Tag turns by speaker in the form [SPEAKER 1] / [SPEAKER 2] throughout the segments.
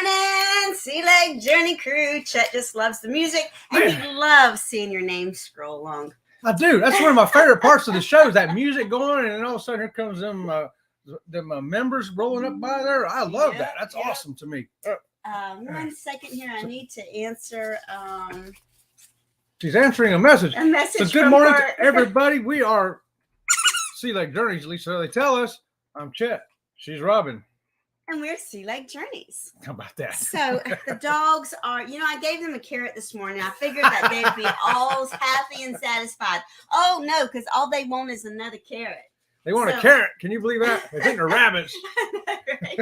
[SPEAKER 1] morning, Sea Lake Journey crew. Chet just loves the music, and he loves seeing your name scroll along.
[SPEAKER 2] I do. That's one of my favorite parts of the show, is that music going, and then all of a sudden here comes them members rolling up by there. I love that. That's awesome to me.
[SPEAKER 1] 1 second here. I need to answer.
[SPEAKER 2] She's answering a message.
[SPEAKER 1] A message.
[SPEAKER 2] So good morning to everybody. We are Sea Lake Journeys, at least so they tell us. I'm Chet. She's Robin.
[SPEAKER 1] And we're Sea Lake Journeys.
[SPEAKER 2] How about that?
[SPEAKER 1] So the dogs are, I gave them a carrot this morning. I figured that they'd be all happy and satisfied. Oh, no, because all they want is another carrot.
[SPEAKER 2] They want a carrot. Can you believe that? They're getting the rabbits.
[SPEAKER 1] Right?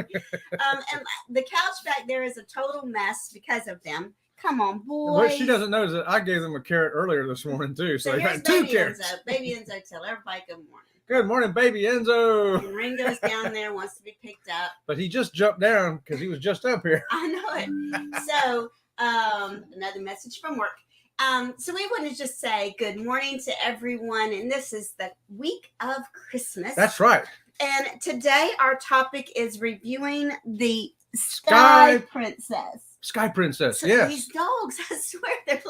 [SPEAKER 1] And the couch back there is a total mess because of them. Come on, boys.
[SPEAKER 2] What she doesn't know is that I gave them a carrot earlier this morning, too. So they got 2 carrots.
[SPEAKER 1] Enzo. Baby Enzo, tell everybody good morning.
[SPEAKER 2] Good morning, baby Enzo.
[SPEAKER 1] And Ringo's down there, wants to be picked up.
[SPEAKER 2] But he just jumped down because he was just up here.
[SPEAKER 1] I know it. So, another message from work. So we want to just say good morning to everyone. And this is the week of Christmas.
[SPEAKER 2] That's right.
[SPEAKER 1] And today our topic is reviewing the Sky Princess.
[SPEAKER 2] Sky Princess,
[SPEAKER 1] So
[SPEAKER 2] yes.
[SPEAKER 1] these dogs, I swear, they're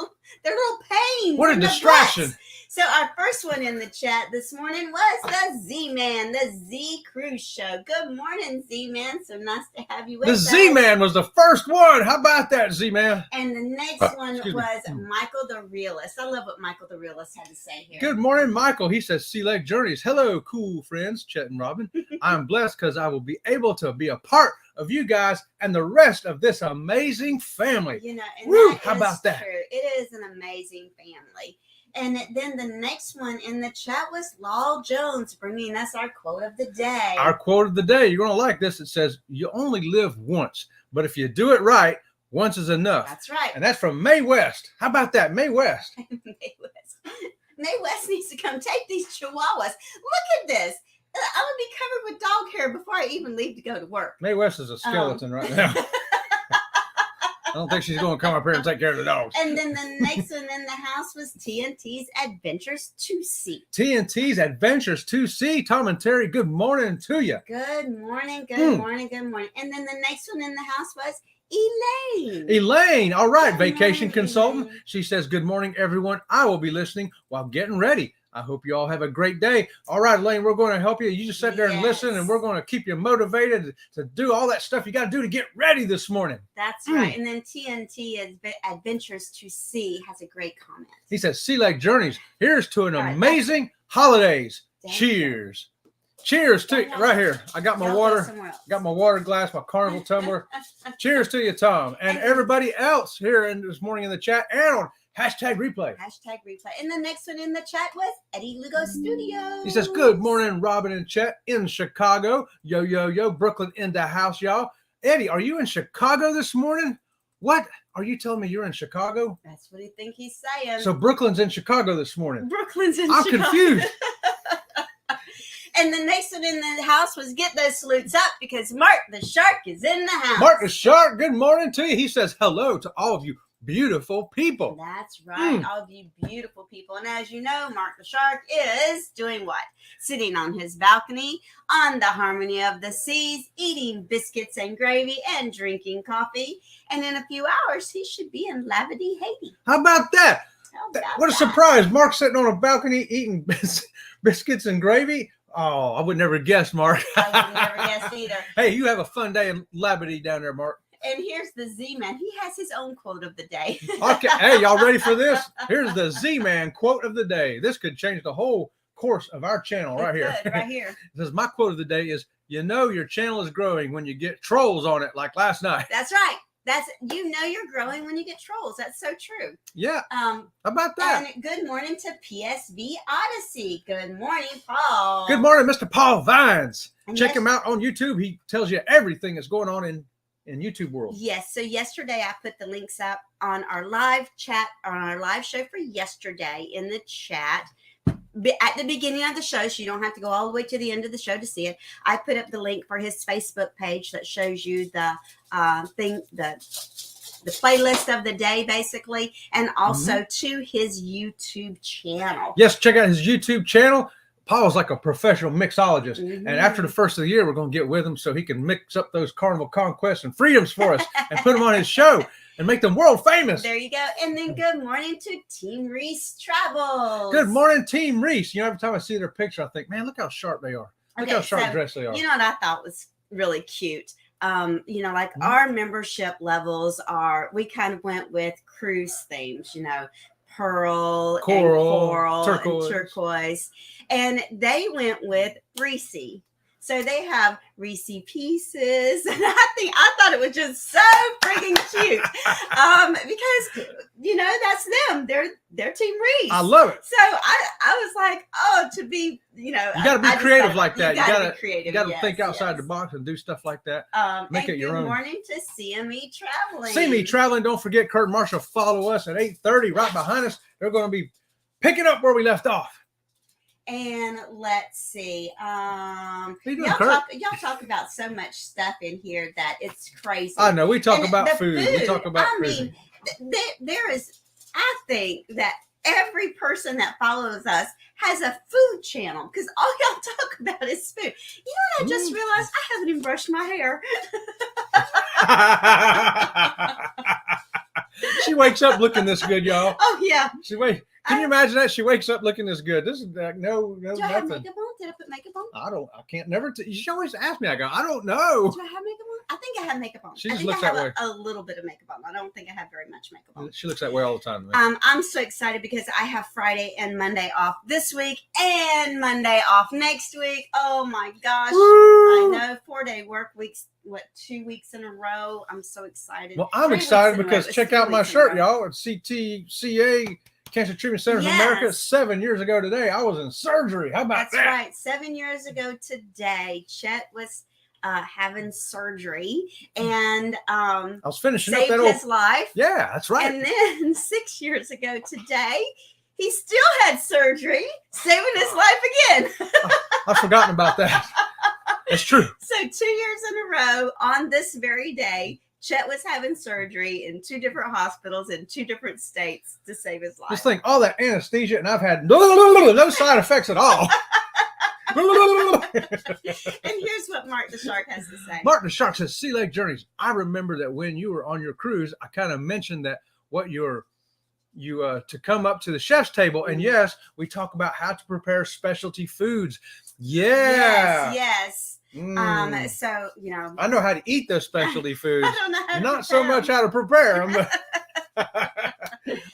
[SPEAKER 1] little pains.
[SPEAKER 2] What a distraction.
[SPEAKER 1] So our first one in the chat this morning was the Z-Man, the Z Cruise Show. Good morning, Z-Man. So nice to have you with us.
[SPEAKER 2] The Z-Man was the first one. How about that, Z-Man?
[SPEAKER 1] And the next one was Michael the Realist. I love what Michael the Realist had to say here.
[SPEAKER 2] Good morning, Michael. He says, Sea Lake Journeys. Hello, cool friends, Chet and Robin. I'm blessed because I will be able to be a part of you guys and the rest of this amazing family.
[SPEAKER 1] And
[SPEAKER 2] Woo, how about that?
[SPEAKER 1] True. It is an amazing family. And then the next one in the chat was Law Jones bringing us our quote of the day.
[SPEAKER 2] Our quote of the day. You're going to like this. It says, you only live once, but if you do it right, once is enough.
[SPEAKER 1] That's right.
[SPEAKER 2] And that's from Mae West. How about that, Mae West?
[SPEAKER 1] Mae West. Mae West needs to come take these chihuahuas. Look at this. I'm going to be covered with dog hair before I even leave to go to work.
[SPEAKER 2] Mae West is a skeleton right now. I don't think she's going to come up here and take care of the dogs.
[SPEAKER 1] And then the next one in the house was TNT's Adventures 2C.
[SPEAKER 2] TNT's Adventures 2C. Tom and Terry, good morning to you.
[SPEAKER 1] Good morning, good morning, good morning. And then the next one in the house was Elaine.
[SPEAKER 2] Elaine, all right,
[SPEAKER 1] Good
[SPEAKER 2] vacation
[SPEAKER 1] morning,
[SPEAKER 2] consultant.
[SPEAKER 1] Elaine.
[SPEAKER 2] She says, good morning, everyone. I will be listening while getting ready. I hope you all have a great day. All right, Elaine, we're going to help you. You just sit there and listen, and we're going to keep you motivated to do all that stuff you got to do to get ready this morning.
[SPEAKER 1] That's right. And then TNT Adventures 2C has a great comment.
[SPEAKER 2] He says, Sea Lake Journeys, here's to an amazing holidays. Cheers. Cheers to right here. I got my water. Got my water glass, my carnival tumbler. Cheers to you, Tom. And everybody else here in this morning in the chat and on hashtag replay.
[SPEAKER 1] Hashtag replay. And the next one in the chat was Eddie Lugo Studios.
[SPEAKER 2] He says, good morning, Robin and Chet in Chicago. Yo, yo, yo, Brooklyn in the house, y'all. Eddie, are you in Chicago this morning? What? Are you telling me you're in Chicago?
[SPEAKER 1] That's what I think he's saying.
[SPEAKER 2] So Brooklyn's in Chicago this morning.
[SPEAKER 1] Brooklyn's in
[SPEAKER 2] I'm
[SPEAKER 1] Chicago.
[SPEAKER 2] confused.
[SPEAKER 1] And the next one in the house was get those salutes up because Mark the Shark is in the house.
[SPEAKER 2] Mark the Shark, good morning to you. He says hello to all of you beautiful people.
[SPEAKER 1] That's right, all of you beautiful people. And as you know, Mark the Shark is doing what? Sitting on his balcony on the Harmony of the Seas, eating biscuits and gravy and drinking coffee. And in a few hours, he should be in Lavity, Haiti.
[SPEAKER 2] How about that? What a
[SPEAKER 1] that?
[SPEAKER 2] surprise. Mark's sitting on a balcony eating biscuits and gravy. Oh, I would never guess, Mark.
[SPEAKER 1] I would never guess either.
[SPEAKER 2] Hey, you have a fun day in Labadee down there, Mark.
[SPEAKER 1] And here's the Z-Man. He has his own quote of the day.
[SPEAKER 2] Okay. Hey, y'all ready for this? Here's the Z-Man quote of the day. This could change the whole course of our channel right here.
[SPEAKER 1] Good, right here.
[SPEAKER 2] It says, my quote of the day is, you know your channel is growing when you get trolls on it like last night.
[SPEAKER 1] That's right. You're growing when you get trolls. That's so true.
[SPEAKER 2] Yeah. How about that?
[SPEAKER 1] And good morning to PSV Odyssey. Good morning, Paul.
[SPEAKER 2] Good morning, Mr. Paul Vines.
[SPEAKER 1] And
[SPEAKER 2] Check him out on YouTube. He tells you everything that's going on in YouTube world.
[SPEAKER 1] Yes. So yesterday I put the links up on our live chat, on our live show for yesterday in the chat. At the beginning of the show, so you don't have to go all the way to the end of the show to see it. I put up the link for his Facebook page that shows you the playlist of the day, basically, and also to his YouTube channel.
[SPEAKER 2] Yes, check out his YouTube channel. Paul's like a professional mixologist.
[SPEAKER 1] Mm-hmm.
[SPEAKER 2] And after the first of the year, we're going to get with him so he can mix up those Carnival Conquests and Freedoms for us and put them on his show and make them world famous.
[SPEAKER 1] There you go. And then good morning to Team Reese Travels.
[SPEAKER 2] Good morning, Team Reese. You know, every time I see their picture, I think, man, look how sharp they are. Look how sharp dressed they are.
[SPEAKER 1] You know what I thought was really cute? You know, like our membership levels we kind of went with cruise themes, you know, pearl, coral, turquoise. And turquoise. And they went with Reese. So they have Reese Pieces. And I thought it was just so freaking cute. Because, you know, that's them. They're Team Reese.
[SPEAKER 2] I love it.
[SPEAKER 1] So I was like, oh, to be, you know.
[SPEAKER 2] You got to be creative like that.
[SPEAKER 1] You got to be creative.
[SPEAKER 2] You got to think outside the box and do stuff like that. Make it your own.
[SPEAKER 1] Good morning to CME Traveling.
[SPEAKER 2] CME Traveling. Don't forget, Kurt and Marshall follow us at 8:30 right behind us. They're going to be picking up where we left off.
[SPEAKER 1] And let's see.
[SPEAKER 2] Y'all
[SPEAKER 1] talk about so much stuff in here that it's crazy.
[SPEAKER 2] I know. We talk about food. We talk about food.
[SPEAKER 1] There is, I think that every person that follows us has a food channel because all y'all talk about is food. You know what I just realized? I haven't even brushed my hair.
[SPEAKER 2] She wakes up looking this good, y'all.
[SPEAKER 1] Oh, yeah.
[SPEAKER 2] Can you imagine that? She wakes up looking this good. This is like no,
[SPEAKER 1] Do I have makeup on? Did I put makeup on?
[SPEAKER 2] I can't never. She always asks me. I go, I don't know.
[SPEAKER 1] Do I have makeup on? I think I have makeup on.
[SPEAKER 2] She just looks that way.
[SPEAKER 1] A little bit of makeup on. I don't think I have very much makeup on.
[SPEAKER 2] She looks that way all the time.
[SPEAKER 1] I'm so excited because I have Friday and Monday off this week and Monday off next week. Oh my gosh. Woo! I know 4-day work weeks. 2 weeks in a row. I'm so excited.
[SPEAKER 2] Well, I'm excited because check out my shirt, y'all. At CTCA Cancer Treatment Centers of America. 7 years ago today, I was in surgery. How about that?
[SPEAKER 1] That's right. 7 years ago today, Chet was having surgery, and I
[SPEAKER 2] was finishing
[SPEAKER 1] saved
[SPEAKER 2] up that
[SPEAKER 1] his life.
[SPEAKER 2] Yeah, that's right.
[SPEAKER 1] And then 6 years ago today, he still had surgery, saving his life again.
[SPEAKER 2] I've forgotten about that. That's true.
[SPEAKER 1] So 2 years in a row on this very day, Chet was having surgery in 2 different hospitals in 2 different states to save his life.
[SPEAKER 2] Just think, all that anesthesia, and I've had no side effects at all.
[SPEAKER 1] And here's what Mark the Shark has to say.
[SPEAKER 2] Mark the Shark says, Sea Lake Journeys. I remember that when you were on your cruise, I kind of mentioned that to come up to the chef's table. And yes, we talk about how to prepare specialty foods. Yeah.
[SPEAKER 1] Yes. So, you know,
[SPEAKER 2] I know how to eat those specialty foods.
[SPEAKER 1] I don't know how to
[SPEAKER 2] Not so much how to prepare them, but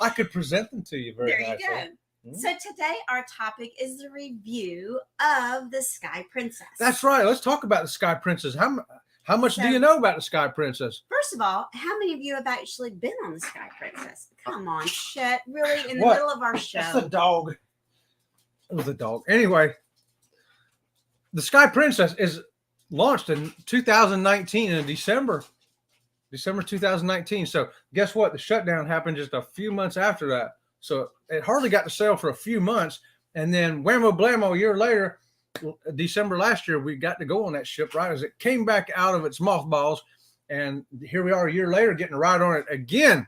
[SPEAKER 2] I could present them to you very nicely.
[SPEAKER 1] There you go. So today our topic is the review of the Sky Princess.
[SPEAKER 2] That's right. Let's talk about the Sky Princess. How much do you know about the Sky Princess?
[SPEAKER 1] First of all, how many of you have actually been on the Sky Princess? Come on, Chet. Really, in the middle of our show.
[SPEAKER 2] That's the dog. It was a dog. Anyway, the Sky Princess is launched in 2019 in December 2019. So guess what? The shutdown happened just a few months after that. So it hardly got to sale for a few months. And then whammo blammo, a year later, December last year, we got to go on that ship right as it came back out of its mothballs. And here we are a year later getting to ride on it again.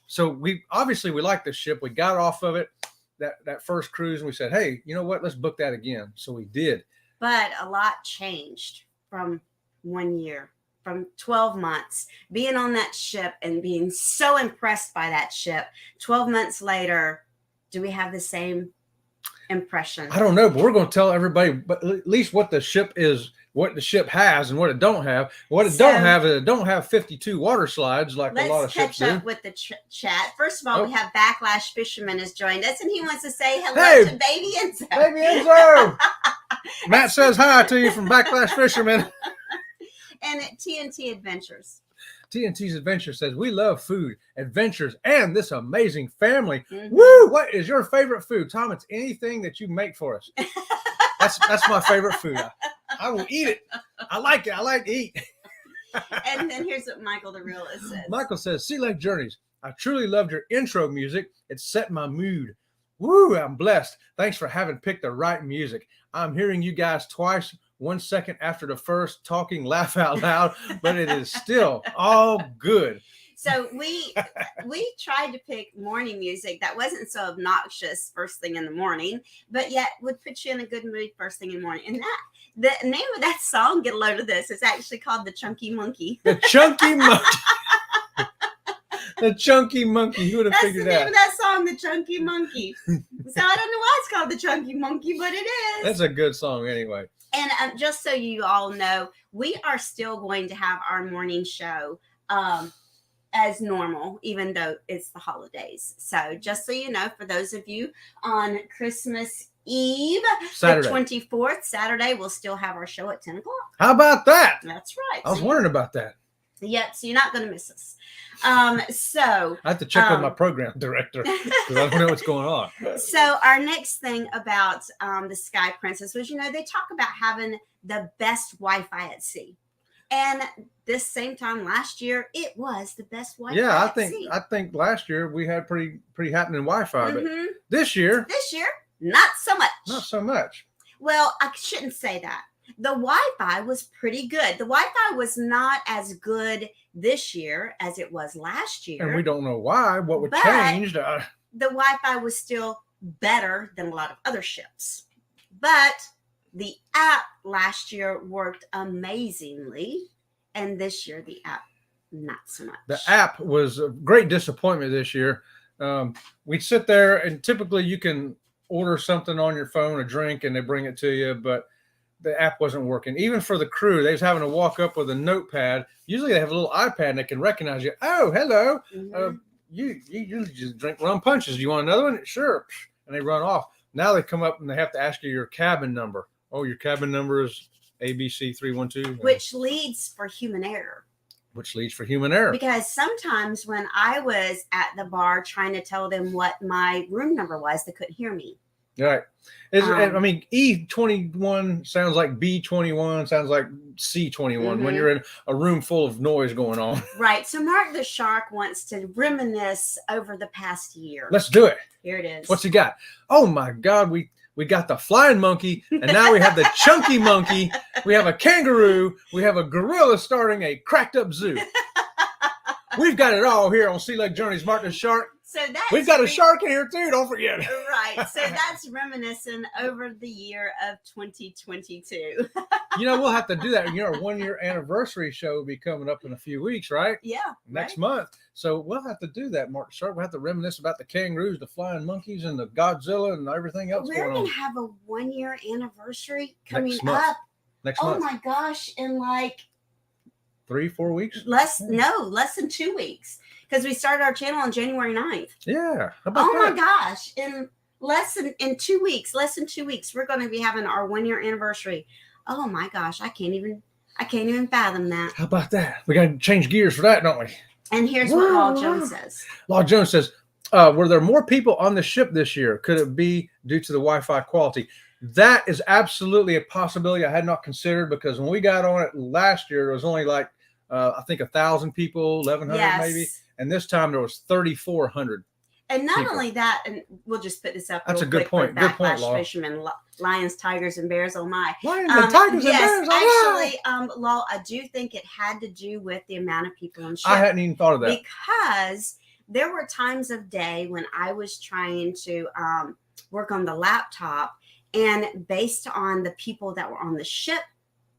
[SPEAKER 2] So we like this ship. We got off of it that first cruise and we said, hey, you know what? Let's book that again. So we did.
[SPEAKER 1] But a lot changed from 1 year, from 12 months, being on that ship and being so impressed by that ship. 12 months later, do we have the same impression?
[SPEAKER 2] I don't know, but we're going to tell everybody, but at least what the ship is, what the ship has and what it don't have. What it don't have is it don't have 52 water slides like a lot of ships do.
[SPEAKER 1] Let's catch up with the chat. First of all, we have Backlash Fisherman has joined us, and he wants to say hello to Baby Enzo.
[SPEAKER 2] Baby Enzo! Matt says hi to you from Backlash Fisherman.
[SPEAKER 1] And at TNT Adventures.
[SPEAKER 2] TNT's Adventure says, we love food, adventures, and this amazing family. Mm-hmm. Woo! What is your favorite food? Tom, it's anything that you make for us. That's my favorite food. I will eat it. I like it. I like to eat.
[SPEAKER 1] And then here's what Michael the Realist says.
[SPEAKER 2] Michael says, Sea Lake Journeys. I truly loved your intro music. It set my mood. Woo! I'm blessed. Thanks for having picked the right music. I'm hearing you guys twice, 1 second after the first, talking laugh out loud, but it is still all good.
[SPEAKER 1] So we tried to pick morning music that wasn't so obnoxious first thing in the morning, but yet would put you in a good mood first thing in the morning. And the name of that song, get a load of this, is actually called The Chunky Monkey.
[SPEAKER 2] The Chunky Monkey. The Chunky Monkey. Who would have
[SPEAKER 1] That's
[SPEAKER 2] figured
[SPEAKER 1] the name
[SPEAKER 2] that?
[SPEAKER 1] of that song, The Chunky Monkey. So I don't know why it's called The Chunky Monkey, but it is.
[SPEAKER 2] That's a good song anyway.
[SPEAKER 1] And just so you all know, we are still going to have our morning show as normal, even though it's the holidays. So just so you know, for those of you on Christmas Eve,
[SPEAKER 2] Saturday.
[SPEAKER 1] the 24th, Saturday, we'll still have our show at 10 o'clock.
[SPEAKER 2] How about that?
[SPEAKER 1] That's right.
[SPEAKER 2] I was wondering about that.
[SPEAKER 1] Yep, so you're not going to miss us. So
[SPEAKER 2] I have to check with my program director because I don't know what's going on.
[SPEAKER 1] So our next thing about the Sky Princess was, they talk about having the best Wi-Fi at sea. And this same time last year, it was the best Wi-Fi at sea.
[SPEAKER 2] I think last year we had pretty happening Wi-Fi, but this year,
[SPEAKER 1] not so much.
[SPEAKER 2] Not so much.
[SPEAKER 1] Well, I shouldn't say that. The Wi-Fi was pretty good. The Wi-Fi was not as good this year as it was last year.
[SPEAKER 2] And we don't know why. What would change?
[SPEAKER 1] The Wi-Fi was still better than a lot of other ships. But the app last year worked amazingly. And this year, the app, not so much.
[SPEAKER 2] The app was a great disappointment this year. We'd sit there, and typically you can order something on your phone, a drink, and they bring it to you. But the app wasn't working. Even for the crew, they was having to walk up with a notepad. Usually they have a little iPad and they can recognize you. Oh, hello. You usually just drink rum punches. Do you want another one? Sure. And they run off. Now they come up and they have to ask you your cabin number. Oh, your cabin number is ABC 312.
[SPEAKER 1] Which leads for human error.
[SPEAKER 2] Because
[SPEAKER 1] sometimes when I was at the bar trying to tell them what my room number was, they couldn't hear me.
[SPEAKER 2] Right. I mean, E21 sounds like B21, sounds like C21 when you're in a room full of noise going on.
[SPEAKER 1] Right. So Mark the Shark wants to reminisce over the past year.
[SPEAKER 2] Let's do it.
[SPEAKER 1] Here it is.
[SPEAKER 2] What's he got? Oh, my God. We got the flying monkey, and now we have the chunky monkey. We have a kangaroo. We have a gorilla starting a cracked up zoo. We've got it all here on Sea Lake Journeys. Mark the Shark.
[SPEAKER 1] So
[SPEAKER 2] we've got a shark in here too. Don't forget.
[SPEAKER 1] Right. So that's reminiscing over the year of 2022.
[SPEAKER 2] We'll have to do that. Our 1-year anniversary show will be coming up in a few weeks, right?
[SPEAKER 1] Yeah.
[SPEAKER 2] Next month. So we'll have to do that, Mark the Shark. We'll have to reminisce about the kangaroos, the flying monkeys, and the Godzilla and everything else going on.
[SPEAKER 1] We're going to have a 1-year anniversary coming
[SPEAKER 2] up. Next month.
[SPEAKER 1] Oh my gosh. In like
[SPEAKER 2] 3-4 weeks?
[SPEAKER 1] Less than 2 weeks. Because we started our channel on January 9th.
[SPEAKER 2] Yeah. How about that?
[SPEAKER 1] My gosh. In 2 weeks, we're going to be having our 1-year anniversary. Oh my gosh. I can't even fathom that.
[SPEAKER 2] How about that? We got to change gears for that, don't we?
[SPEAKER 1] And here's what Law Jones says.
[SPEAKER 2] Law Jones says, were there more people on the ship this year? Could it be due to the Wi-Fi quality? That is absolutely a possibility I had not considered, because when we got on it last year, it was only like, I think 1,000 people, 1,100 maybe. And this time there was 3,400.
[SPEAKER 1] And not only that, and we'll just put this up.
[SPEAKER 2] That's a good point. Good point, Law.
[SPEAKER 1] Fishermen, lions, tigers, and bears. Oh my!
[SPEAKER 2] Lions and tigers and bears.
[SPEAKER 1] Actually, Law, I do think it had to do with the amount of people on ship.
[SPEAKER 2] I hadn't even thought of that,
[SPEAKER 1] because there were times of day when I was trying to work on the laptop, and based on the people that were on the ship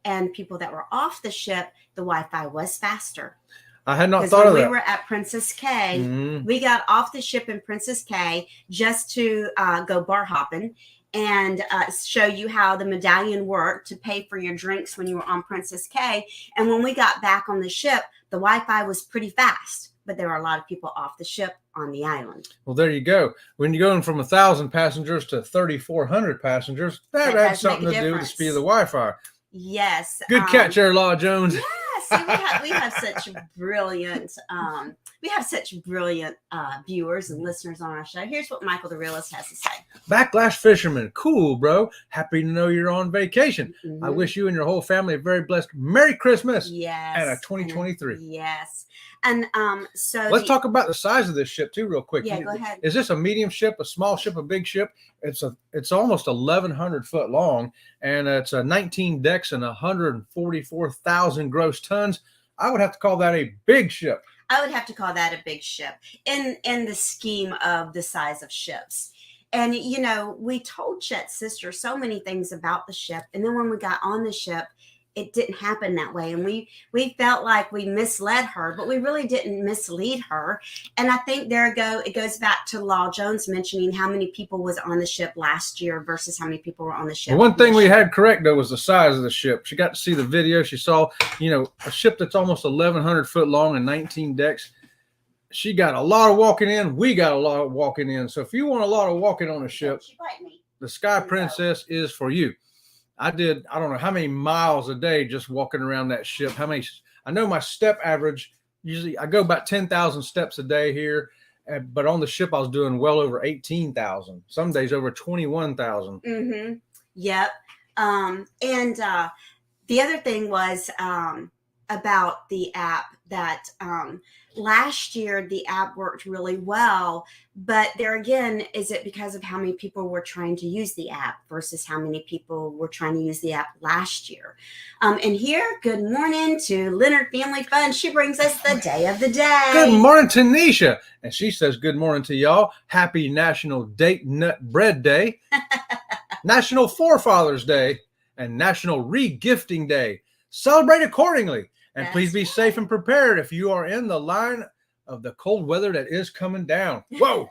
[SPEAKER 1] and people that were off the ship, the Wi-Fi was faster.
[SPEAKER 2] I had not thought of that.
[SPEAKER 1] We were at Princess Cay. We got off the ship in Princess Cay just to go bar hopping and show you how the medallion worked to pay for your drinks when you were on Princess Cay. And when we got back on the ship, the Wi-Fi was pretty fast, but there were a lot of people off the ship on the island.
[SPEAKER 2] Well, there you go. When you're going from 1,000 passengers to 3,400 passengers, that had something to do with the speed of the Wi-Fi.
[SPEAKER 1] Yes.
[SPEAKER 2] Good catch there, Law Jones.
[SPEAKER 1] Yeah. See, we have such brilliant viewers and listeners on our show. Here's what Michael the Realist has to say.
[SPEAKER 2] Backlash Fisherman, cool, bro. Happy to know you're on vacation. I wish you and your whole family a very blessed Merry Christmas.
[SPEAKER 1] Yes.
[SPEAKER 2] And a 2023.
[SPEAKER 1] Yes. And so
[SPEAKER 2] let's talk about the size of this ship too, real quick.
[SPEAKER 1] Yeah, go ahead.
[SPEAKER 2] Is this a medium ship, a small ship, a big ship? It's almost 1,100 foot long, and it's 19 decks and 144,000 gross tons. I would have to call that a big ship.
[SPEAKER 1] I would have to call that a big ship in the scheme of the size of ships. And you know, we told Chet's sister so many things about the ship, and then when we got on the ship, it didn't happen that way, and we felt like we misled her, but we really didn't mislead her. And I think it goes back to Law Jones mentioning how many people was on the ship last year versus how many people were on the ship.
[SPEAKER 2] The one thing we had correct though was the size of the ship. She got to see the video. She saw, you know, a ship that's almost 1,100 foot long and 19 decks. She got a lot of walking in. We got a lot of walking in. So if you want a lot of walking on a ship, the Sky Princess is for you. I don't know how many miles a day just walking around that ship. I know my step average, usually I go about 10,000 steps a day here, but on the ship I was doing well over 18,000. Some days over 21,000.
[SPEAKER 1] Mm-hmm. Yep. And the other thing was about the app that last year the app worked really well, but there again, is it because of how many people were trying to use the app versus how many people were trying to use the app last year? And here, good morning to Leonard Family Fun. She brings us the day of the day.
[SPEAKER 2] Good morning, Tanisha. And she says, good morning to y'all. Happy National Date Nut Bread Day, National Forefathers Day, and National Re-Gifting Day. Celebrate accordingly. And please be safe and prepared if you are in the line of the cold weather that is coming down. Whoa,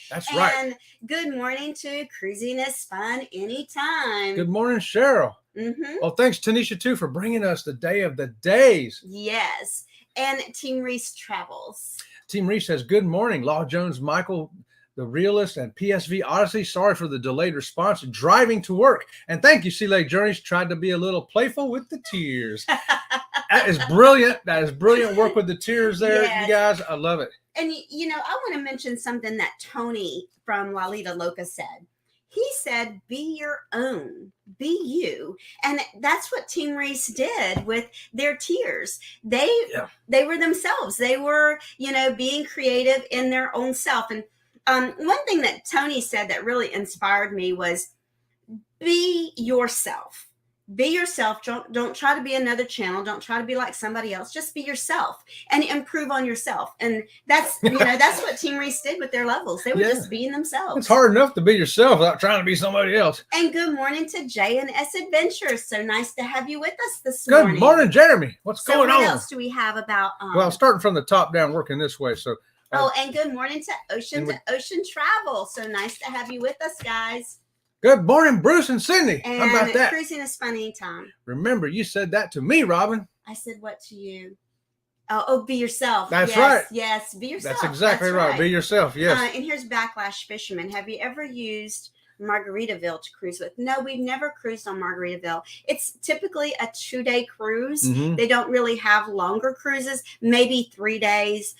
[SPEAKER 2] that's right.
[SPEAKER 1] And good morning to Cruising is Fun Anytime.
[SPEAKER 2] Good morning, Cheryl.
[SPEAKER 1] Mm-hmm.
[SPEAKER 2] Well, thanks, Tanisha, too, for bringing us the day of the days.
[SPEAKER 1] Yes. And Team Reese Travels.
[SPEAKER 2] Team Reese says, good morning, Law Jones, Michael, the Realist, and PSV Odyssey. Sorry for the delayed response. Driving to work. And thank you, Sea Lake Journeys. Tried to be a little playful with the tears. That is brilliant. That is brilliant work with the tears there, yes. You guys. I love it.
[SPEAKER 1] And, you know, I want to mention something that Tony from Lalita Loca said. He said, be your own, be you. And that's what Team Reese did with their tears. They were themselves. They were, you know, being creative in their own self. And one thing that Tony said that really inspired me was be yourself. Be yourself. Don't try to be another channel. Don't try to be like somebody else. Just be yourself and improve on yourself. And that's, you know, that's what Team Reese did with their levels. They were just being themselves.
[SPEAKER 2] It's hard enough to be yourself without trying to be somebody else.
[SPEAKER 1] And good morning to J&S Adventures. So nice to have you with us this morning.
[SPEAKER 2] Good morning, Jeremy. What's going on?
[SPEAKER 1] What else do we have about?
[SPEAKER 2] Well, starting from the top down, working this way. So.
[SPEAKER 1] And good morning to Ocean Travel. So nice to have you with us, guys.
[SPEAKER 2] Good morning, Bruce and Cindy.
[SPEAKER 1] And
[SPEAKER 2] how about that?
[SPEAKER 1] Cruising is Fun Anytime.
[SPEAKER 2] Remember, you said that to me, Robin.
[SPEAKER 1] I said what to you? Oh, be yourself.
[SPEAKER 2] That's right.
[SPEAKER 1] Yes, be yourself.
[SPEAKER 2] That's exactly right. Be yourself, yes.
[SPEAKER 1] And here's Backlash Fisherman. Have you ever used Margaritaville to cruise with? No, we've never cruised on Margaritaville. It's typically a 2-day cruise. Mm-hmm. They don't really have longer cruises, maybe 3 days.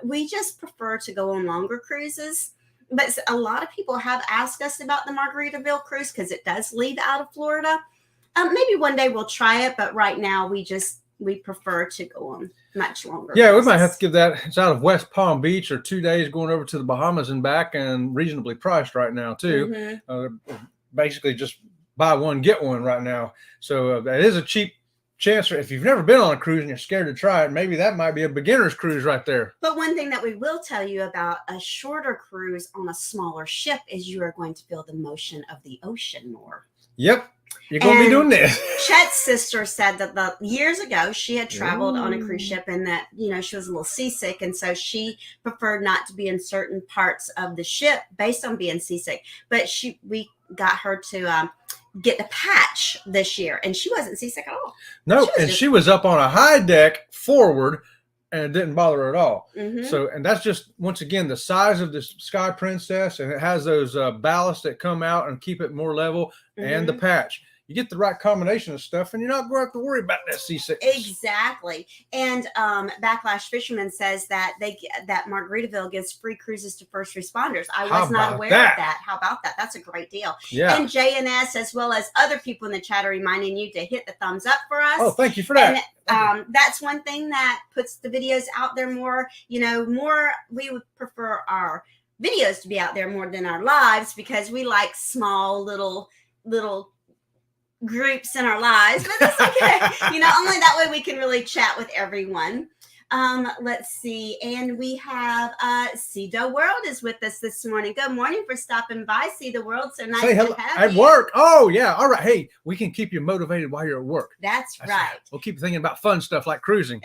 [SPEAKER 1] We just prefer to go on longer cruises. But a lot of people have asked us about the Margaritaville cruise because it does leave out of Florida. Maybe one day we'll try it, but right now we prefer to go on much longer.
[SPEAKER 2] Yeah, cruises. We might have to give that. It's out of West Palm Beach, or 2 days going over to the Bahamas and back, and reasonably priced right now too. Mm-hmm. Basically, just buy one get one right now. So that is a cheap chance. If you've never been on a cruise and you're scared to try it, maybe that might be a beginner's cruise right there.
[SPEAKER 1] But one thing that we will tell you about a shorter cruise on a smaller ship is you are going to feel the motion of the ocean more.
[SPEAKER 2] Yep. You're going to be doing this.
[SPEAKER 1] Chet's sister said that years ago she had traveled on a cruise ship and that, you know, she was a little seasick. And so she preferred not to be in certain parts of the ship based on being seasick. But we got her to get the patch this year, and she wasn't seasick at all.
[SPEAKER 2] No, she was up on a high deck forward, and it didn't bother her at all. Mm-hmm. So, and that's just, once again, the size of the Sky Princess, and it has those ballasts that come out and keep it more level, mm-hmm. and the patch. You get the right combination of stuff, and you're not going to have to worry about that seasickness.
[SPEAKER 1] Exactly. And Backlash Fisherman says that that Margaritaville gives free cruises to first responders. I was not aware of that. How about that? That's a great deal.
[SPEAKER 2] Yeah.
[SPEAKER 1] And JNS, as well as other people in the chat, are reminding you to hit the thumbs up for us.
[SPEAKER 2] Oh, thank you for that.
[SPEAKER 1] And, that's one thing that puts the videos out there more. You know, we would prefer our videos to be out there more than our lives, because we like small little groups in our lives, but that's okay. You know, only that way we can really chat with everyone. Let's see. And we have See the World is with us this morning. Good morning for stopping by, See the World. So nice
[SPEAKER 2] Say hello
[SPEAKER 1] to have
[SPEAKER 2] at
[SPEAKER 1] you.
[SPEAKER 2] work. Oh, yeah. All right. Hey, we can keep you motivated while you're at work.
[SPEAKER 1] That's right.
[SPEAKER 2] We'll keep thinking about fun stuff like cruising.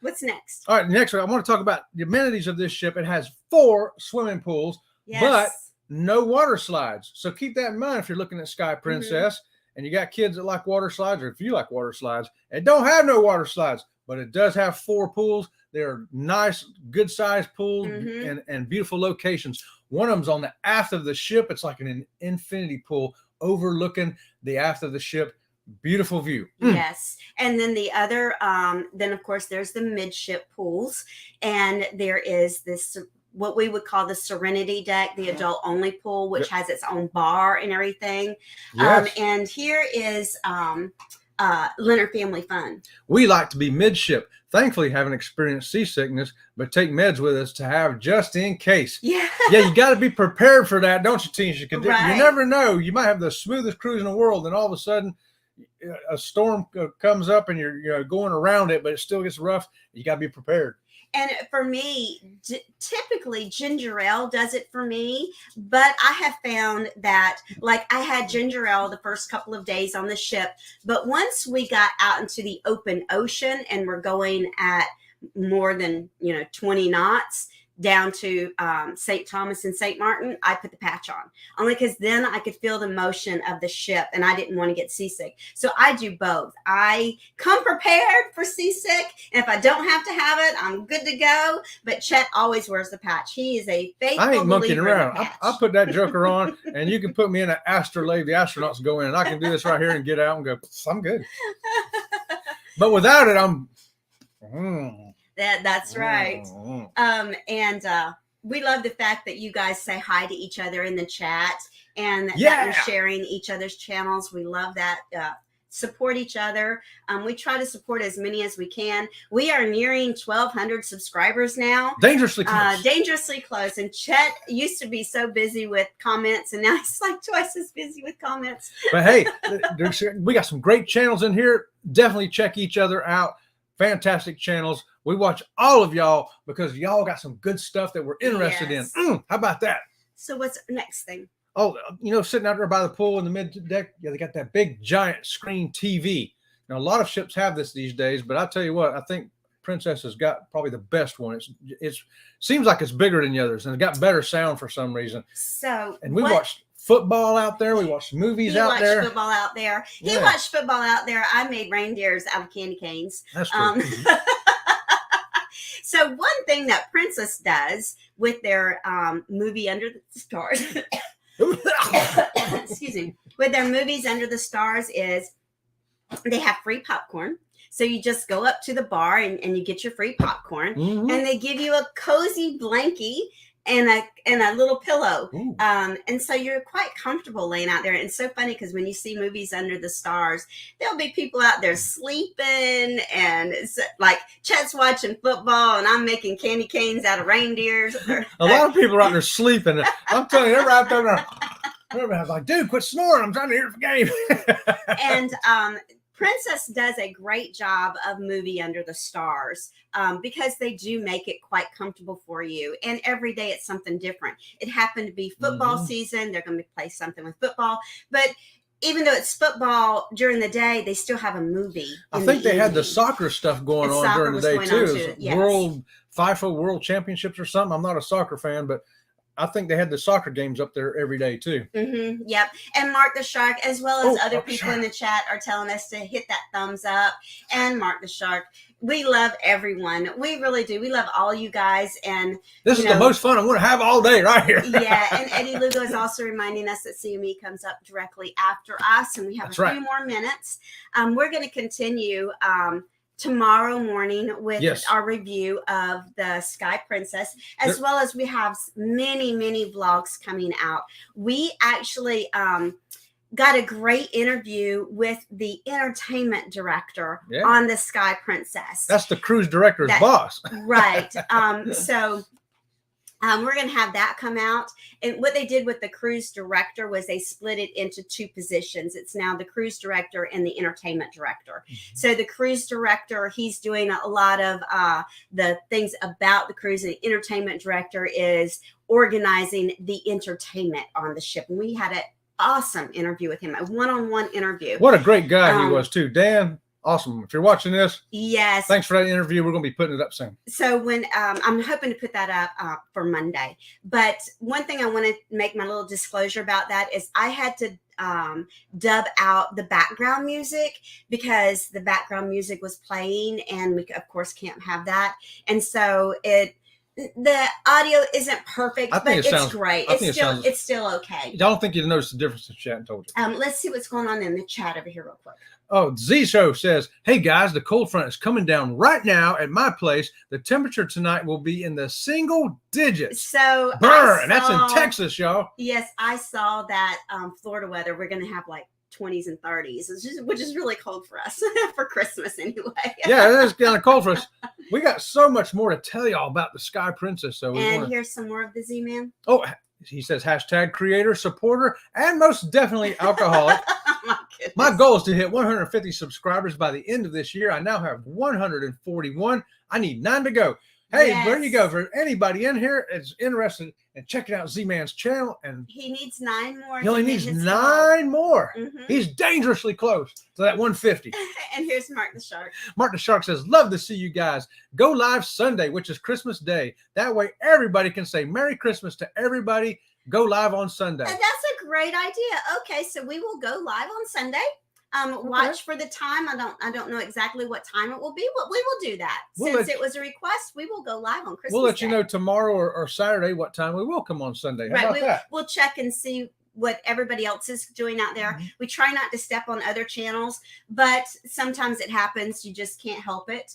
[SPEAKER 1] What's next?
[SPEAKER 2] All right. Next, I want to talk about the amenities of this ship. It has 4 swimming pools, but no water slides. So keep that in mind if you're looking at Sky Princess and you got kids that like water slides, or if you like water slides. It don't have no water slides, but it does have 4 pools. They're nice, good sized pools and beautiful locations. One of them's on the aft of the ship. It's like an infinity pool overlooking the aft of the ship. Beautiful view.
[SPEAKER 1] Yes. And then the other, then of course there's the midship pools, and there is this, what we would call the Serenity deck, the adult only pool, which has its own bar and everything.
[SPEAKER 2] Yes.
[SPEAKER 1] And here is Leonard Family Fun.
[SPEAKER 2] We like to be midship. Thankfully, haven't experienced seasickness, but take meds with us to have just in case.
[SPEAKER 1] Yeah.
[SPEAKER 2] Yeah, you got to be prepared for that, don't you, teens? You
[SPEAKER 1] Right.
[SPEAKER 2] never know. You might have the smoothest cruise in the world, and all of a sudden, a storm comes up and you're going around it, but it still gets rough. You got to be prepared.
[SPEAKER 1] And for me, typically ginger ale does it for me. But I have found that, like, I had ginger ale the first couple of days on the ship. But once we got out into the open ocean and we're going at more than, 20 knots down to St. Thomas and St. Martin, I put the patch on. Only because then I could feel the motion of the ship and I didn't want to get seasick. So I do both. I come prepared for seasick, and if I don't have to have it, I'm good to go. But Chet always wears the patch. He is a faithful
[SPEAKER 2] I ain't monkeying
[SPEAKER 1] believer in the
[SPEAKER 2] around.
[SPEAKER 1] patch.
[SPEAKER 2] I put that joker on, and you can put me in an astrolabe. The astronauts go in, and I can do this right here and get out and go, I'm good. But without it, I'm...
[SPEAKER 1] That's right. And we love the fact that you guys say hi to each other in the chat, and that you're sharing each other's channels. We love that. Support each other. We try to support as many as we can. We are nearing 1,200 subscribers now.
[SPEAKER 2] Dangerously close.
[SPEAKER 1] Dangerously close. And Chet used to be so busy with comments, and now he's like twice as busy with comments.
[SPEAKER 2] But hey, we got some great channels in here. Definitely check each other out. Fantastic channels. We watch all of y'all because y'all got some good stuff that we're interested in. How about that?
[SPEAKER 1] So what's the next thing?
[SPEAKER 2] Oh, sitting out there by the pool in the mid deck, they got that big giant screen TV. Now, a lot of ships have this these days, but I'll tell you what, I think Princess has got probably the best one. It seems like it's bigger than the others, and it's got better sound for some reason.
[SPEAKER 1] And
[SPEAKER 2] we watched football out there. We watched movies out there.
[SPEAKER 1] He watched football out there. He watched football out there. I made reindeers out of candy canes.
[SPEAKER 2] That's true.
[SPEAKER 1] So one thing that Princess does with their movie Under the Stars, excuse me, with their movies Under the Stars is they have free popcorn. So you just go up to the bar and you get your free popcorn, and they give you a cozy blankie and a little pillow. And so you're quite comfortable laying out there. And it's so funny because when you see movies Under the Stars, there'll be people out there sleeping, and it's like Chet's watching football and I'm making candy canes out of reindeers.
[SPEAKER 2] A lot of people are out there sleeping. I'm telling you, they're right there. Everybody's like, dude, quit snoring. I'm trying to hear the game.
[SPEAKER 1] And Princess does a great job of movie Under the Stars because they do make it quite comfortable for you. And every day it's something different. It happened to be football season. They're going to play something with football. But even though it's football during the day, they still have a movie.
[SPEAKER 2] I think they had the soccer stuff going on during the day too. World FIFA World Championships or something. I'm not a soccer fan, but I think they had the soccer games up there every day too.
[SPEAKER 1] Yep. And Mark the Shark, as well as other people in the chat, are telling us to hit that thumbs up. And Mark the Shark, we love everyone. We really do. We love all you guys. And
[SPEAKER 2] this is the most fun I'm going to have all day right here.
[SPEAKER 1] Yeah. And Eddie Lugo is also reminding us that CME comes up directly after us, and we have a few more minutes. We're going to continue tomorrow morning with our review of the Sky Princess, as well as we have many vlogs coming out. We actually got a great interview with the entertainment director on the Sky Princess.
[SPEAKER 2] That's the cruise director's boss.
[SPEAKER 1] Right. So We're going to have that come out. And what they did with the cruise director was they split it into 2 positions. It's now the cruise director and the entertainment director. Mm-hmm. So the cruise director, he's doing a lot of the things about the cruise. And the entertainment director is organizing the entertainment on the ship. And we had an awesome interview with him, a one-on-one interview.
[SPEAKER 2] What a great guy he was too. Dan, awesome. If you're watching this,
[SPEAKER 1] yes,
[SPEAKER 2] thanks for that interview. We're going to be putting it up soon.
[SPEAKER 1] So when I'm hoping to put that up for Monday. But one thing I want to make my little disclosure about that is I had to dub out the background music because the background music was playing, and we of course can't have that. And so the audio isn't perfect, but it's great. It's still okay.
[SPEAKER 2] I don't think you noticed the difference in chat and told you.
[SPEAKER 1] Let's see what's going on in the chat over here real quick.
[SPEAKER 2] Oh, Z Show says, hey guys, the cold front is coming down right now at my place. The temperature tonight will be in the single digits.
[SPEAKER 1] So
[SPEAKER 2] and that's in Texas, y'all.
[SPEAKER 1] Yes, I saw that Florida weather. We're going to have like 20s and 30s, which is really cold for us for Christmas anyway.
[SPEAKER 2] Yeah, it is kind of cold for us. We got so much more to tell y'all about the Sky Princess. So
[SPEAKER 1] here's some more of the Z-Man.
[SPEAKER 2] Oh, he says hashtag creator, supporter, and most definitely alcoholic. My goal is to hit 150 subscribers by the end of this year. I now have 141. I need 9 to go. Hey, there you go. For anybody in here that's interested in checking out Z-Man's channel, and
[SPEAKER 1] he needs 9 more.
[SPEAKER 2] He only needs 9 more. Mm-hmm. He's dangerously close to that 150.
[SPEAKER 1] And here's Mark the Shark.
[SPEAKER 2] Mark the Shark says, love to see you guys. Go live Sunday, which is Christmas Day. That way everybody can say Merry Christmas to everybody. Go live on Sunday.
[SPEAKER 1] That's a great idea. Okay, so we will go live on Sunday. Watch for the time. I don't know exactly what time it will be, but we will do that. Since it was a request, we will go live on Christmas
[SPEAKER 2] We'll let
[SPEAKER 1] Day.
[SPEAKER 2] you know tomorrow or Saturday what time we will come on Sunday. How about that?
[SPEAKER 1] We'll check and see what everybody else is doing out there. Mm-hmm. We try not to step on other channels, but sometimes it happens. You just can't help it.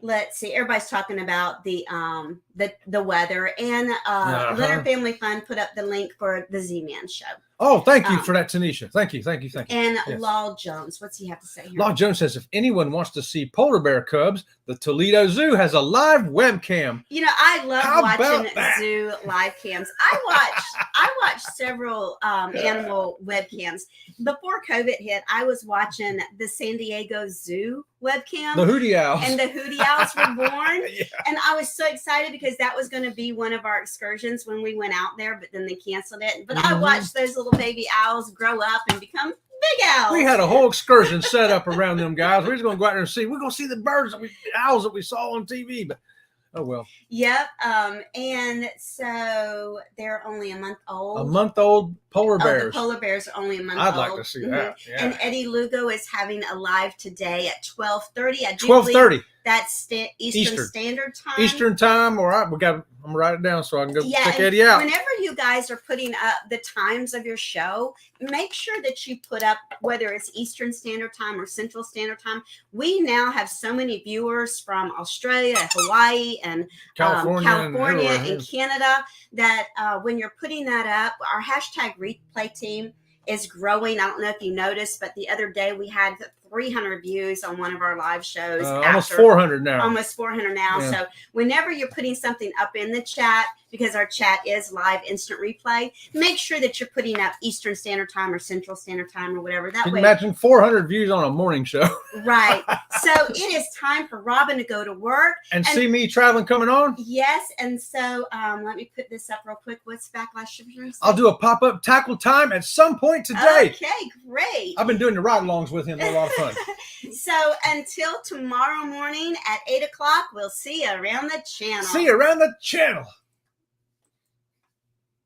[SPEAKER 1] Let's see. Everybody's talking about the weather, and Leonard Family Fun put up the link for the Z-Man show.
[SPEAKER 2] Oh, thank you for that, Tanisha. Thank you.
[SPEAKER 1] And yes. Law Jones, what's he have to say here?
[SPEAKER 2] Law Jones says, if anyone wants to see polar bear cubs, the Toledo Zoo has a live webcam.
[SPEAKER 1] You know, I love watching zoo live cams. I watched several animal webcams. Before COVID hit, I was watching the San Diego Zoo webcam.
[SPEAKER 2] The Hootie Owls.
[SPEAKER 1] And the Hootie Owls were born.
[SPEAKER 2] Yeah.
[SPEAKER 1] And I was so excited because that was going to be one of our excursions when we went out there, but then they canceled it. But I watched those little baby owls grow up and become big owls.
[SPEAKER 2] We had a whole excursion set up around them guys. We're just going to go out there and see. We're going to see the owls that we saw on TV. But oh well.
[SPEAKER 1] Yep. And so they're only a month old.
[SPEAKER 2] A month old polar bears.
[SPEAKER 1] The polar bears are only a month old.
[SPEAKER 2] I'd like to see that. Yeah.
[SPEAKER 1] And Eddie Lugo is having a live today at 12:30.
[SPEAKER 2] 12:30.
[SPEAKER 1] That's Eastern Standard Time.
[SPEAKER 2] Eastern Time. All right. I'm gonna write it down so I can go check Eddie out.
[SPEAKER 1] Whenever you guys are putting up the times of your show, make sure that you put up whether it's Eastern Standard Time or Central Standard Time. We now have so many viewers from Australia, Hawaii, and California and Canada that when you're putting that up, our hashtag replay team is growing. I don't know if you noticed, but the other day we had 300 views on one of our live shows.
[SPEAKER 2] Almost 400 now.
[SPEAKER 1] Almost 400 now. Yeah. So whenever you're putting something up in the chat, because our chat is live instant replay, make sure that you're putting up Eastern Standard Time or Central Standard Time or whatever. That way.
[SPEAKER 2] Imagine 400 views on a morning show.
[SPEAKER 1] Right. So it is time for Robin to go to work.
[SPEAKER 2] And see me traveling coming on?
[SPEAKER 1] Yes. And so let me put this up real quick. What's Backlash Shippers?
[SPEAKER 2] I'll do a pop-up tackle time at some point today.
[SPEAKER 1] Okay, great.
[SPEAKER 2] I've been doing the ride-alongs with him. They're a lot of fun.
[SPEAKER 1] So until tomorrow morning at 8 o'clock, we'll see you around the channel.
[SPEAKER 2] See you around the channel.